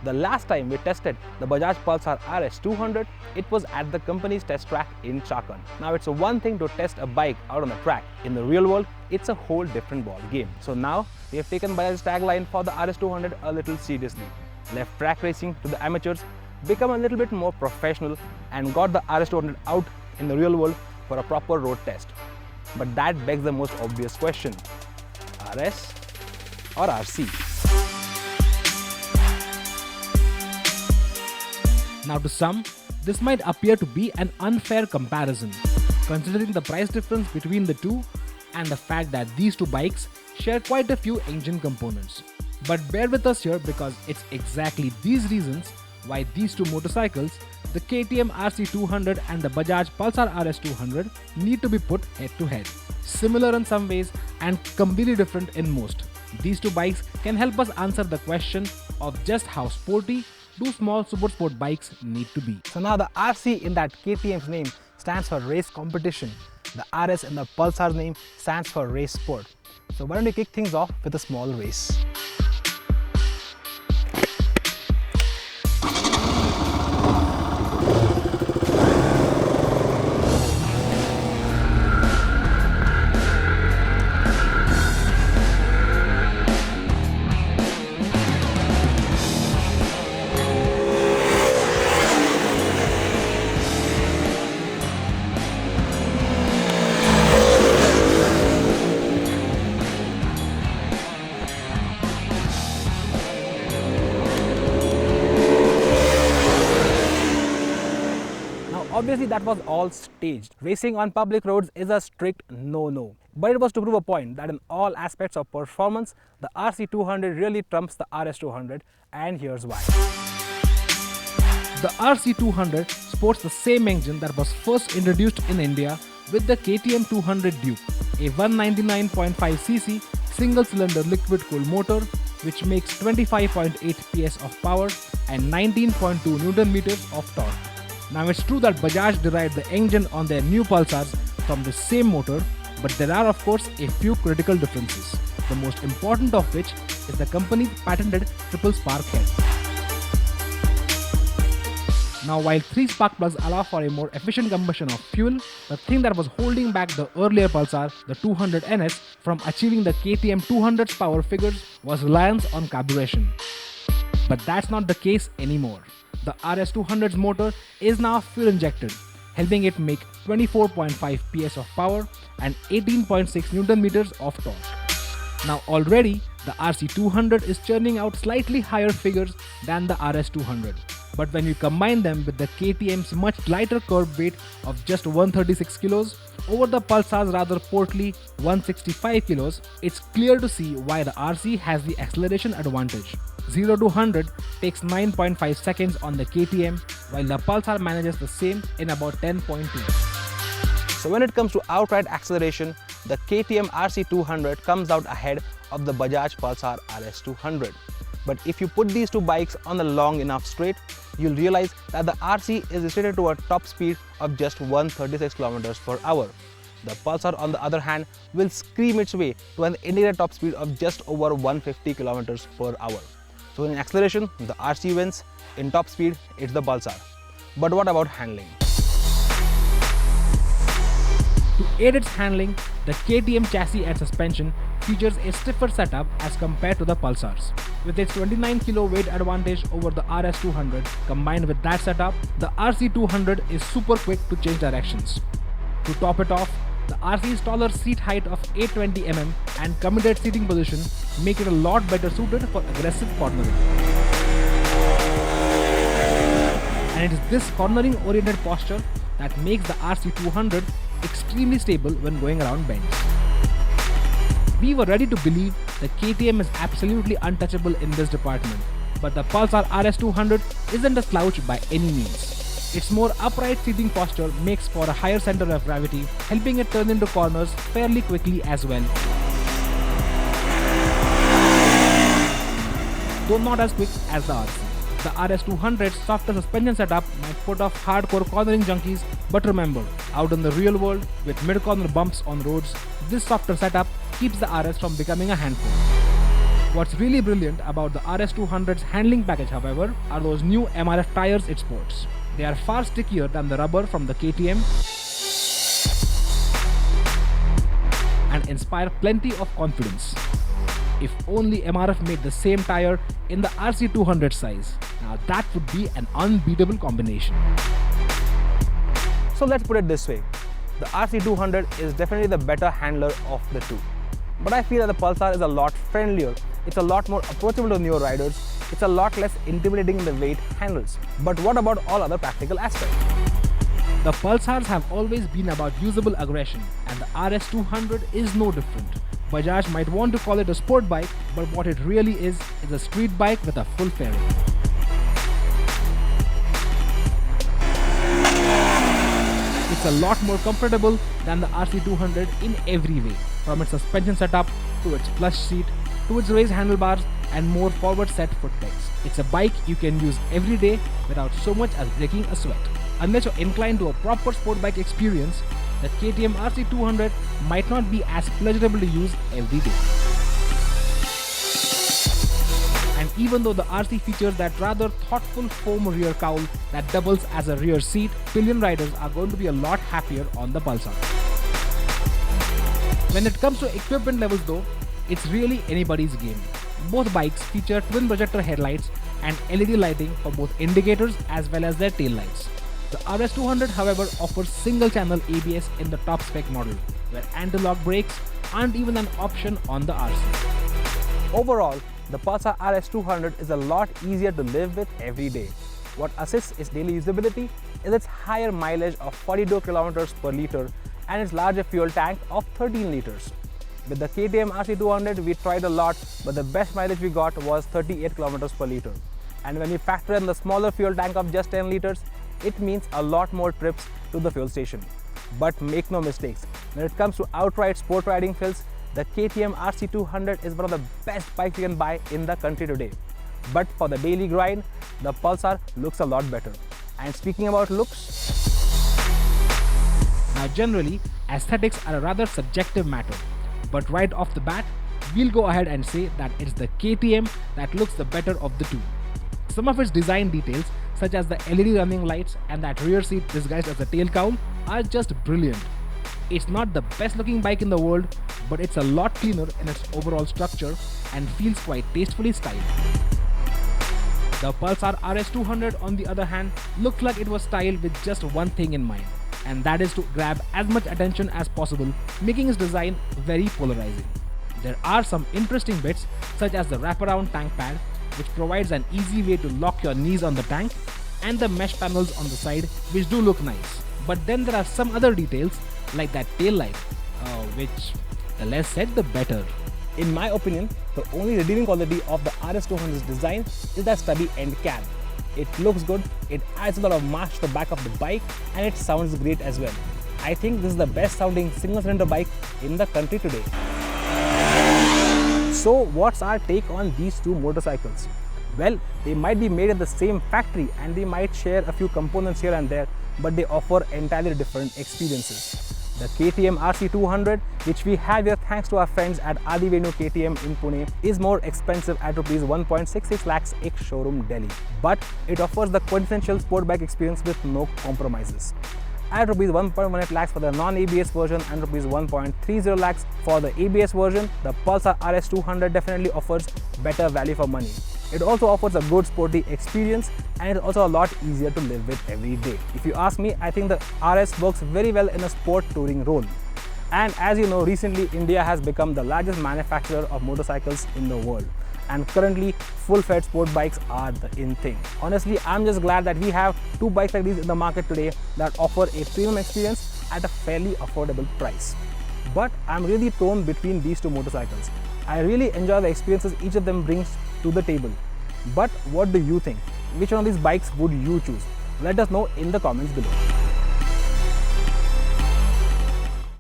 The last time we tested the Bajaj Pulsar RS 200, it was at the company's test track in Chakan. Now it's one thing to test a bike out on the track. In the real world, it's a whole different ball game. So now we have taken Bajaj's tagline for the RS 200 a little seriously. Left track racing to the amateurs, become a little bit more professional, and got the RS 200 out in the real world for a proper road test. But that begs the most obvious question: RS or RC? Now to some, this might appear to be an unfair comparison, considering the price difference between the two and the fact that these two bikes share quite a few engine components. But bear with us here, because it's exactly these reasons why these two motorcycles, the KTM RC200 and the Bajaj Pulsar RS200, need to be put head to head. Similar in some ways and completely different in most. These two bikes can help us answer the question of just how sporty do small super sport bikes need to be. So now the RC in that KTM's name stands for race competition. The RS in the Pulsar's name stands for race sport. So why don't we kick things off with a small race? Obviously that was all staged. Racing on public roads is a strict no-no. But it was to prove a point that in all aspects of performance, the RC200 really trumps the RS200, and here's why. The RC200 sports the same engine that was first introduced in India with the KTM 200 Duke, a 199.5cc single-cylinder liquid-cooled motor which makes 25.8 PS of power and 19.2 Newton-meters of torque. Now it's true that Bajaj derived the engine on their new Pulsars from the same motor, but there are of course a few critical differences, the most important of which is the company's patented triple spark head. Now while 3 spark plugs allow for a more efficient combustion of fuel, the thing that was holding back the earlier Pulsar, the 200NS, from achieving the KTM 200's power figures was reliance on carburation. But that's not the case anymore. The RS200's motor is now fuel injected, helping it make 24.5 PS of power and 18.6 Newton-meters of torque. Now already, the RC200 is churning out slightly higher figures than the RS200. But when you combine them with the KTM's much lighter curb weight of just 136 kilos over the Pulsar's rather portly 165 kilos, it's clear to see why the RC has the acceleration advantage. 0 to 100 takes 9.5 seconds on the KTM, while the Pulsar manages the same in about 10.2. So when it comes to outright acceleration, the KTM RC200 comes out ahead of the Bajaj Pulsar RS200. But if you put these two bikes on the long enough straight, you'll realize that the RC is restricted to a top speed of just 136 km per hour. The Pulsar, on the other hand, will scream its way to an indicated top speed of just over 150 km per hour. So in acceleration, the RC wins. In top speed, it's the Pulsar. But what about handling? To aid its handling, the KTM chassis and suspension features a stiffer setup as compared to the Pulsars. With its 29 kg weight advantage over the RS200, combined with that setup, the RC200 is super quick to change directions. To top it off, the RC's taller seat height of 820 mm and committed seating position make it a lot better suited for aggressive cornering. And it is this cornering oriented posture that makes the RC200 extremely stable when going around bends. We were ready to believe the KTM is absolutely untouchable in this department, but the Pulsar RS200 isn't a slouch by any means. Its more upright seating posture makes for a higher center of gravity, helping it turn into corners fairly quickly as well. Though not as quick as the RC. The RS200's softer suspension setup might put off hardcore cornering junkies, but remember, out in the real world, with mid-corner bumps on roads, this softer setup keeps the RS from becoming a handful. What's really brilliant about the RS200's handling package, however, are those new MRF tires it sports. They are far stickier than the rubber from the KTM and inspire plenty of confidence. If only MRF made the same tire in the RC200 size, now that would be an unbeatable combination. So let's put it this way, the RC200 is definitely the better handler of the two. But I feel that the Pulsar is a lot friendlier, it's a lot more approachable to newer riders, it's a lot less intimidating in the way it handles. But what about all other practical aspects? The Pulsars have always been about usable aggression, and the RS200 is no different. Bajaj might want to call it a sport bike, but what it really is a street bike with a full fairing. It's a lot more comfortable than the RC200 in every way, from its suspension setup to its plush seat to its raised handlebars and more forward set foot pegs. It's a bike you can use every day without so much as breaking a sweat. Unless you're inclined to a proper sport bike experience, the KTM RC200 might not be as pleasurable to use every day. And even though the RC features that rather thoughtful foam rear cowl that doubles as a rear seat, pillion riders are going to be a lot happier on the Pulsar. When it comes to equipment levels though, it's really anybody's game. Both bikes feature twin projector headlights and LED lighting for both indicators as well as their tail lights. The RS200 however offers single channel ABS in the top spec model, where anti-lock brakes aren't even an option on the RC. Overall, the Pulsar RS200 is a lot easier to live with every day. What assists its daily usability is its higher mileage of 42 km per litre and its larger fuel tank of 13 litres. With the KTM RC200 we tried a lot, but the best mileage we got was 38 km per litre. And when we factor in the smaller fuel tank of just 10 litres, it means a lot more trips to the fuel station. But make no mistakes, when it comes to outright sport riding feels, the KTM RC200 is one of the best bikes you can buy in the country today. But for the daily grind, the Pulsar looks a lot better. And speaking about looks, now generally, aesthetics are a rather subjective matter. But right off the bat, we'll go ahead and say that it's the KTM that looks the better of the two. Some of its design details, such as the LED running lights and that rear seat disguised as a tail cowl, are just brilliant. It's not the best looking bike in the world, but it's a lot cleaner in its overall structure and feels quite tastefully styled. The Pulsar RS200 on the other hand looks like it was styled with just one thing in mind, and that is to grab as much attention as possible, making its design very polarizing. There are some interesting bits such as the wraparound tank pad, which provides an easy way to lock your knees on the tank, and the mesh panels on the side which do look nice. But then there are some other details like that tail light, which the less said the better. in my opinion, the only redeeming quality of the RS200's design is that stubby end cap. It looks good, it adds a lot of mass to the back of the bike, and it sounds great as well. I think this is the best sounding single cylinder bike in the country today. So what's our take on these two motorcycles? Well, they might be made at the same factory and they might share a few components here and there, but they offer entirely different experiences. The KTM RC200, which we have here thanks to our friends at Adivenu KTM in Pune, is more expensive at Rs 1.66 lakhs ex-showroom Delhi. But it offers the quintessential sport bike experience with no compromises. At Rs 1.18 lakhs for the non-ABS version and Rs 1.30 lakhs for the ABS version, the Pulsar RS200 definitely offers better value for money. It also offers a good sporty experience and it's also a lot easier to live with every day. If you ask me, I think the RS works very well in a sport touring role. And as you know, recently India has become the largest manufacturer of motorcycles in the world. And currently, full-fledged sport bikes are the in thing. Honestly, I'm just glad that we have two bikes like these in the market today that offer a premium experience at a fairly affordable price. But I'm really torn between these two motorcycles. I really enjoy the experiences each of them brings to the table. But what do you think? Which one of these bikes would you choose? Let us know in the comments below.